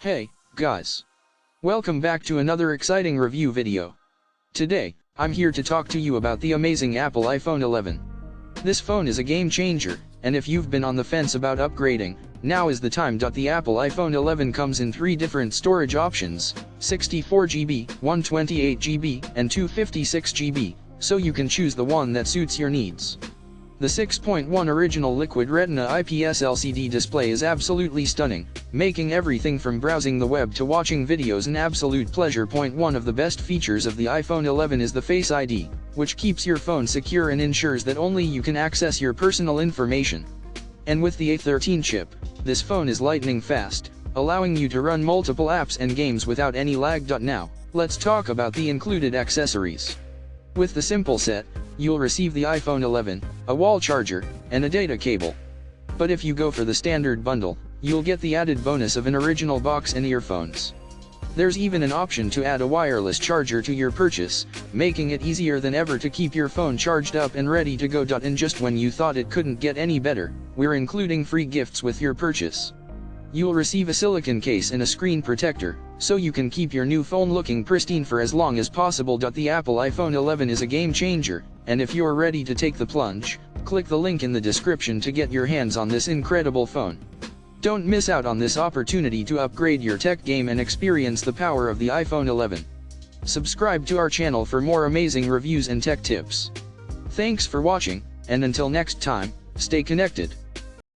Hey, guys. Welcome back to another exciting review video. Today, I'm here to talk to you about the amazing Apple iPhone 11. This phone is a game changer, and if you've been on the fence about upgrading, now is the time. The Apple iPhone 11 comes in 3 different storage options, 64GB, 128GB, and 256GB, so you can choose the one that suits your needs. The 6.1 original liquid Retina IPS LCD display is absolutely stunning, making everything from browsing the web to watching videos an absolute pleasure. One of the best features of the iPhone 11 is the Face ID, which keeps your phone secure and ensures that only you can access your personal information. And with the A13 chip, this phone is lightning fast, allowing you to run multiple apps and games without any lag. Now, let's talk about the included accessories. With the simple set, you'll receive the iPhone 11, a wall charger, and a data cable. But if you go for the standard bundle, you'll get the added bonus of an original box and earphones. There's even an option to add a wireless charger to your purchase, making it easier than ever to keep your phone charged up and ready to go. And just when you thought it couldn't get any better, we're including free gifts with your purchase. You'll receive a silicone case and a screen protector, so you can keep your new phone looking pristine for as long as possible. The Apple iPhone 11 is a game changer, and if you're ready to take the plunge, click the link in the description to get your hands on this incredible phone. Don't miss out on this opportunity to upgrade your tech game and experience the power of the iPhone 11. Subscribe to our channel for more amazing reviews and tech tips. Thanks for watching, and until next time, stay connected.